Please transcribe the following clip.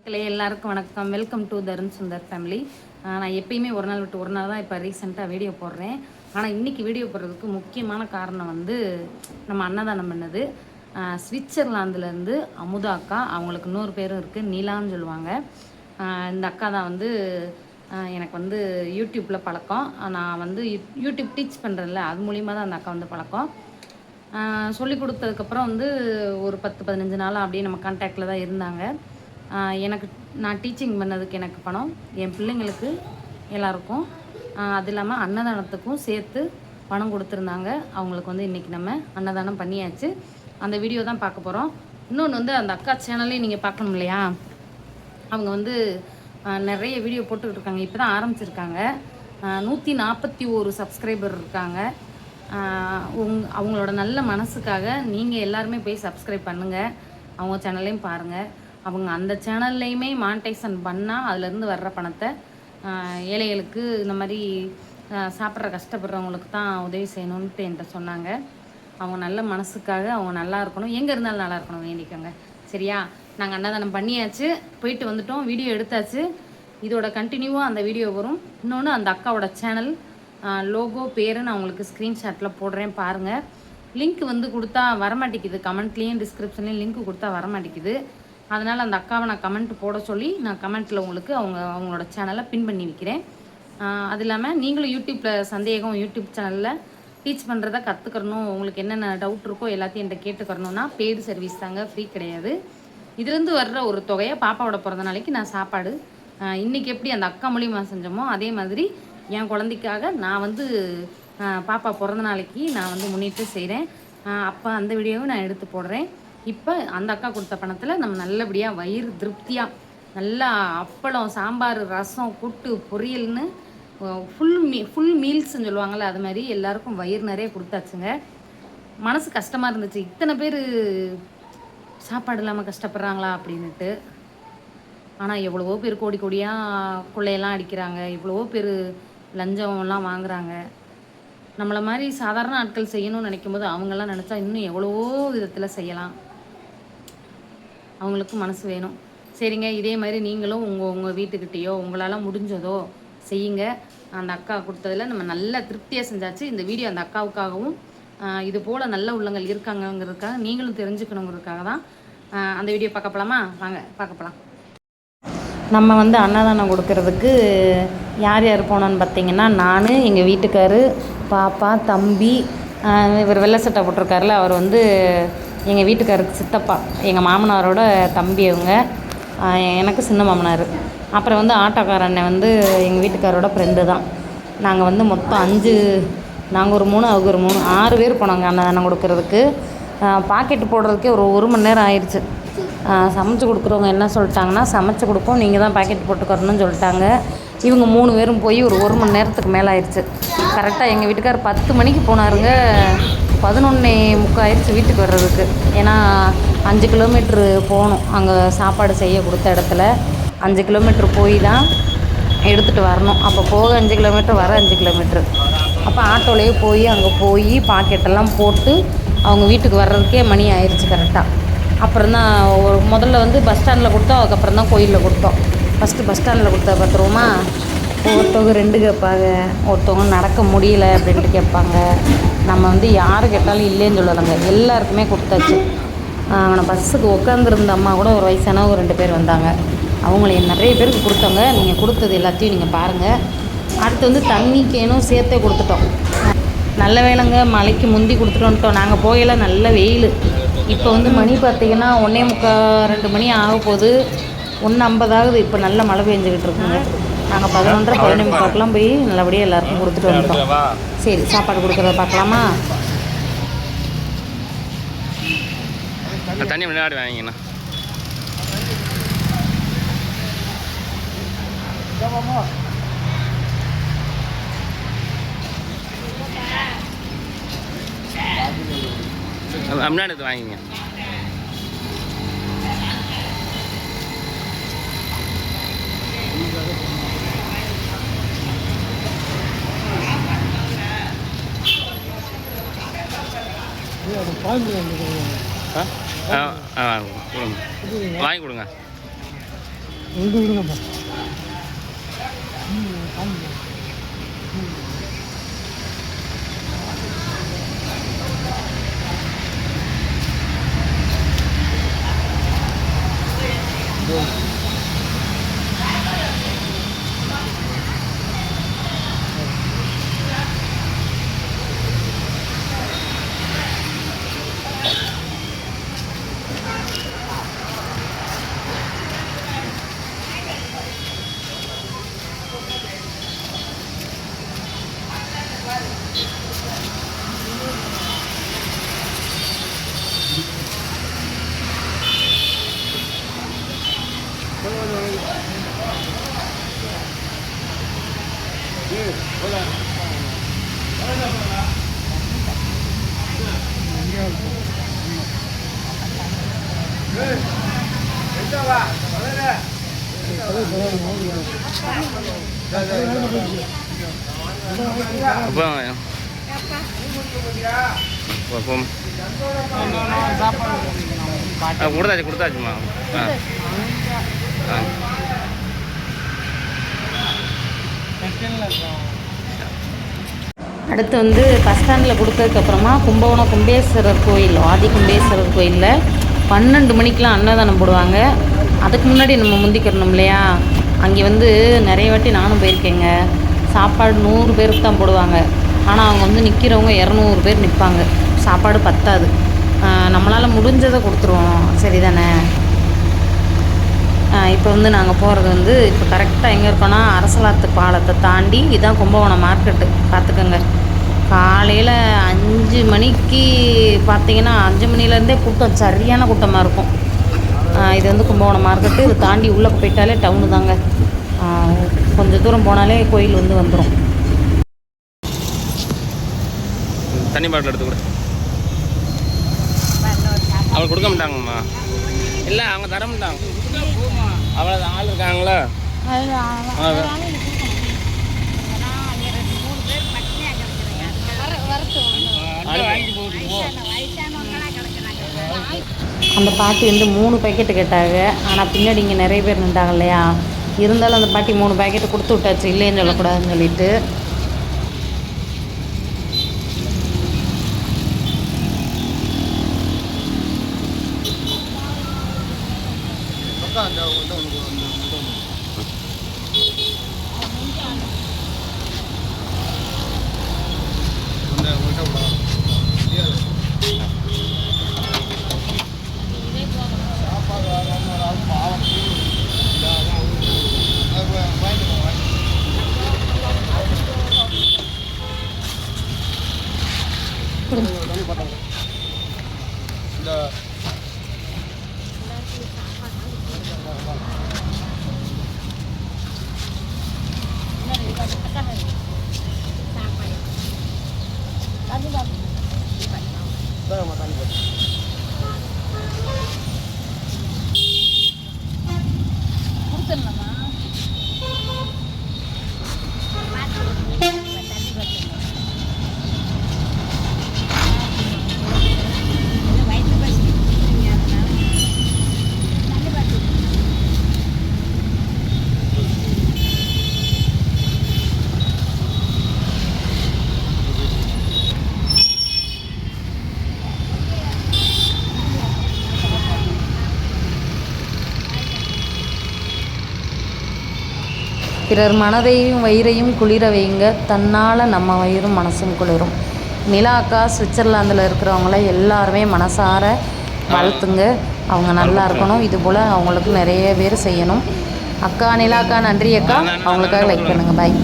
மக்களே எல்லாருக்கும் வணக்கம். Welcome to Tarun Sundar family. நான் எப்பயுமே ஒரு நாள் விட்டு ஒரு நாள் தான் இப்போ ரீசெண்டாக வீடியோ போடுறேன். ஆனால் இன்றைக்கி வீடியோ போடுறதுக்கு முக்கியமான காரணம் வந்து நம்ம அன்னதானம் பண்ணது. சுவிட்சர்லாந்துலேருந்து அமுதா அக்கா, அவங்களுக்கு இன்னொரு பேரும் இருக்குது, நீலான்னு சொல்லுவாங்க. இந்த அக்கா தான் வந்து எனக்கு வந்து யூடியூப்பில் பழக்கம். நான் வந்து யூடியூப் டீச் பண்ணுறேன்ல, அது மூலிமா தான் அந்த அக்கா வந்து பழக்கம். சொல்லி கொடுத்ததுக்கப்புறம் வந்து ஒரு 10-15 நாளாக அப்படியே நம்ம கான்டாக்டில் தான் இருந்தாங்க. எனக்கு நான் டீச்சிங் பண்ணதுக்கு எனக்கு பணம், என் பிள்ளைங்களுக்கு எல்லாருக்கும், அது இல்லாமல் அன்னதானத்துக்கும் சேர்த்து பணம் கொடுத்துருந்தாங்க. அவங்களுக்கு வந்து இன்றைக்கி நம்ம அன்னதானம் பண்ணியாச்சு. அந்த வீடியோ தான் பார்க்க போகிறோம். இன்னொன்று வந்து அந்த அக்கா சேனல்லையும் நீங்கள் பார்க்கணும் இல்லையா, அவங்க வந்து நிறைய வீடியோ போட்டுக்கிட்டு இருக்காங்க. இப்போ தான் ஆரம்பிச்சிருக்காங்க. 141 சப்ஸ்கிரைபர் இருக்காங்க. அவங்களோட நல்ல மனசுக்காக நீங்கள் எல்லாருமே போய் சப்ஸ்கிரைப் பண்ணுங்கள், அவங்க சேனல்லையும் பாருங்கள். அவங்க அந்த சேனல்லையுமே மானிட்டைசன் பண்ணால் அதுலேருந்து வர்ற பணத்தை ஏழைகளுக்கு, இந்த மாதிரி சாப்பிட்ற கஷ்டப்படுறவங்களுக்கு தான் உதவி செய்யணுன்ட்டு என்கிட்ட சொன்னாங்க. அவங்க நல்ல மனசுக்காக அவங்க நல்லா இருக்கணும், எங்கே இருந்தாலும் நல்லா இருக்கணும் வேண்டிக்கோங்க, சரியா? நாங்கள் அன்னதானம் பண்ணியாச்சு, போயிட்டு வந்துட்டோம், வீடியோ எடுத்தாச்சு. இதோட கண்டினியூவாக அந்த வீடியோ வரும். இன்னொன்று அந்த அக்காவோட சேனல் லோகோ பேரை நான் உங்களுக்கு ஸ்க்ரீன்ஷாட்டில் போடுறேன், பாருங்கள். லிங்க் வந்து கொடுத்தா வரமாட்டேங்குது, கமெண்ட்லேயும் டிஸ்கிரிப்ஷன்லேயும் லிங்க் கொடுத்தா வரமாட்டேங்குது. அதனால் அந்த அக்காவை நான் கமெண்ட் போட சொல்லி நான் கமெண்ட்டில் உங்களுக்கு அவங்களோட சேனலை பின் பண்ணி வைக்கிறேன். அது இல்லாமல் நீங்களும் யூடியூப்பில் சந்தேகம், யூடியூப் சேனலில் டீச் பண்ணுறதை கற்றுக்கணும், உங்களுக்கு என்னென்ன டவுட் இருக்கோ எல்லாத்தையும் என்கிட்ட கேட்டுக்கறணுன்னா பெய்டு சர்வீஸ் தாங்க, ஃப்ரீ கிடையாது. இதுலேருந்து வர்ற ஒரு தொகையை பாப்பாவோட பிறந்த நாளைக்கு நான் சாப்பாடு இன்றைக்கி எப்படி அந்த அக்கா மூலியமாக செஞ்சோமோ அதே மாதிரி என் குழந்தைக்காக நான் வந்து பாப்பா பிறந்த நாளைக்கு நான் வந்து முன்னிட்டு செய்கிறேன். அப்போ அந்த வீடியோவை நான் எடுத்து போடுறேன். இப்போ அந்த அக்கா கொடுத்த பணத்தில் நம்ம நல்லபடியாக வயிறு திருப்தியாக நல்லா அப்பளம், சாம்பார், ரசம், கூட்டு, பொரியல்னு ஃபுல் மீல்ஸ்ன்னு சொல்லுவாங்கள்ல, அது மாதிரி எல்லாருக்கும் வயிறு நிறைய கொடுத்தாச்சுங்க. மனசு கஷ்டமாக இருந்துச்சு, இத்தனை பேர் சாப்பாடு இல்லாமல் கஷ்டப்படுறாங்களா அப்படின்ட்டு. ஆனால் எவ்வளவோ பேர் கோடி கோடியாக கொள்ளையெல்லாம் அடிக்கிறாங்க, எவ்வளவோ பேர் லஞ்சம்லாம் வாங்குறாங்க. நம்மளை மாதிரி சாதாரண ஆட்கள் செய்யணும்னு நினைக்கும் போது அவங்கெல்லாம் நினச்சா இன்னும் எவ்வளவோ விதத்தில் செய்யலாம். அவங்களுக்கு மனசு வேணும், சரிங்க. இதே மாதிரி நீங்களும் உங்கள் வீட்டுக்கிட்டேயோ உங்களால் முடிஞ்சதோ செய்யுங்க. அந்த அக்கா கொடுத்ததில் நம்ம நல்ல திருப்தியாக செஞ்சாச்சு. இந்த வீடியோ அந்த அக்காவுக்காகவும் இது போல் நல்ல உள்ளங்கள் இருக்காங்கங்கிறதுக்காக நீங்களும் தெரிஞ்சுக்கணுங்கிறதுக்காக தான் அந்த வீடியோ பார்க்க போகலாமா? வாங்க பார்க்க போகலாம். நம்ம வந்து அன்னதானம் கொடுக்கறதுக்கு யார் யார் போனோன்னு பார்த்தீங்கன்னா, நான், எங்கள் வீட்டுக்காரு, பாப்பா, தம்பி, இவர் வெள்ளை சட்டை போட்டிருக்காருல அவர் வந்து எங்கள் வீட்டுக்காருக்கு சித்தப்பா, எங்கள் மாமனாரோட தம்பி. அவங்க எனக்கு சின்ன மாமனார். அப்புறம் வந்து ஆட்டோக்கார அண்ணன் வந்து எங்கள் வீட்டுக்காரோட ஃப்ரெண்டு தான். நாங்கள் வந்து மொத்தம் 5, நாங்கள் ஒரு 3, அவங்க ஒரு 3, 6 பேர் போனாங்க அன்னதானம் கொடுக்கறதுக்கு. பாக்கெட்டு போடுறதுக்கே ஒரு மணி நேரம் ஆயிடுச்சு. சமைச்சு கொடுக்குறவங்க என்ன சொல்லிட்டாங்கன்னா, சமைச்சு கொடுப்போம், நீங்கள் தான் பாக்கெட் போட்டுக்கறணும்னு சொல்லிட்டாங்க. இவங்க 3 பேரும் போய் ஒரு மணி நேரத்துக்கு மேலே ஆயிடுச்சு. கரெக்டாக எங்கள் வீட்டுக்கார் 10 மணிக்கு போனாருங்க, 11:45 ஆயிடுச்சு வீட்டுக்கு வர்றதுக்கு. ஏன்னா 5 கிலோமீட்ரு போகணும், அங்கே சாப்பாடு செய்ய கொடுத்த இடத்துல 5 கிலோமீட்ரு போய் தான் எடுத்துகிட்டு வரணும். அப்போ போக 5 கிலோமீட்ரு, வர 5 கிலோமீட்ரு. அப்போ ஆட்டோலேயே போய் அங்கே போய் பாக்கெட்டெல்லாம் போட்டு அவங்க வீட்டுக்கு வர்றதுக்கே மணி ஆயிடுச்சு கரெக்டாக. அப்புறம் தான் முதல்ல வந்து பஸ் ஸ்டாண்டில் கொடுத்தோம், அதுக்கப்புறம் தான் கோயிலில் கொடுத்தோம். ஃபஸ்ட்டு பஸ் ஸ்டாண்டில் கொடுத்தா பார்த்துருவோமா, ஒருத்தவங்க 2 கேட்பாங்க, ஒருத்தவங்க நடக்க முடியல அப்படின்ட்டு கேட்பாங்க. நம்ம வந்து யார் கேட்டாலும் இல்லைன்னு சொல்லலைங்க, எல்லாருக்குமே கொடுத்தாச்சு. நான் பஸ்ஸுக்கு உட்காந்துருந்த அம்மா கூட ஒரு வயசானவங்க 2 பேர் வந்தாங்க, அவங்களையும் நிறைய பேருக்கு கொடுத்தவங்க. நீங்கள் கொடுத்தது எல்லாத்தையும் நீங்கள் பாருங்கள். அடுத்து வந்து தண்ணி கேனும் சேர்த்தே கொடுத்துட்டோம். நல்ல வேலைங்க, மழைக்கு முந்தி கொடுத்துட்டு வந்துட்டோம். நாங்கள் போகல, நல்ல வெயில். இப்போ வந்து மணி பார்த்திங்கன்னா 1:45, 2 மணி ஆக போகுது, 1:50 ஆகுது. இப்போ நல்ல மழை பெஞ்சிக்கிட்டு இருக்குங்க. நாங்கள் 11:30, 11:45 போய் நல்லபடியாக எல்லாருக்கும் கொடுத்துட்டு வந்துட்டோம். சரி, சாப்பாடு கொடுக்குறத பார்க்கலாமா? தண்ணி முன்னாடி வாங்கிங்கண்ணா. முன்னாடி வாங்கிங்க. வாங்கி கொடுங்க. விடுங்கப்பா. கொடுத்தாச்சுமா. அடுத்து வந்து பஸ் ஸ்டாண்டில் கொடுத்ததுக்கப்புறமா கும்பகோணம் கும்பேஸ்வரர் கோயில், ஆதி கும்பேஸ்வரர் கோயிலில் 12 மணிக்கெலாம் அன்னதானம் போடுவாங்க. அதுக்கு முன்னாடி நம்ம முந்திக்கிறணும் இல்லையா. அங்கே வந்து நிறைய வாட்டி நானும் போயிருக்கேங்க. சாப்பாடு 100 பேருக்கு தான் போடுவாங்க. ஆனால் அவங்க வந்து நிற்கிறவங்க 200 பேர் நிற்பாங்க. சாப்பாடு பத்தாது. நம்மளால் முடிஞ்சதை கொடுத்துருவோம், சரி தானே. இப்போ வந்து நாங்கள் போகிறது வந்து இப்போ கரெக்டாக எங்கே இருக்கோன்னா அரசலாத்து பாலத்தை தாண்டி இதுதான் கும்பகோணம் மார்க்கெட்டு. பார்த்துக்கோங்க, காலையில் 5 மணிக்கு பார்த்தீங்கன்னா 5 மணிலேருந்தே கூட்டம் சரியான கூட்டமாக இருக்கும். இது வந்து கும்பகோணம் மார்க்கெட்டு. இது தாண்டி உள்ளே போயிட்டாலே டவுனு தாங்க. கொஞ்சம் தூரம் போனாலே கோயில் வந்து வந்துடும். தண்ணி பாட்டில் எடுத்து கூட அவங்க கொடுக்க மாட்டாங்கம்மா. இல்லை அவங்க தர மாட்டாங்க. அவ்வளோ ஆள் இருக்காங்களா. அந்த பாட்டி வந்து 3 பேக்கெட்டு கேட்டாங்க. ஆனால் பின்னாடி இங்கே நிறைய பேர் நின்றாங்க இல்லையா. இருந்தாலும் அந்த பாட்டி 3 பேக்கெட்டு கொடுத்து விட்டாச்சு, இல்லைன்னு சொல்லக்கூடாதுன்னு சொல்லிட்டு. பிறர் மனதையும் வயிறையும் குளிர வைங்க, தன்னால் நம்ம வயிறும் மனசும் குளிரும். நிலா அக்கா சுவிட்சர்லாந்தில் இருக்கிறவங்கள எல்லாருமே மனசார வாழ்த்துங்க. அவங்க நல்லா இருக்கணும். இதுபோல் அவங்களுக்கு நிறைய பேர் செய்யணும். அக்கா நிலா அக்கா நன்றி அக்கா. அவங்களுக்காக லைக் பண்ணுங்கள். பாய்.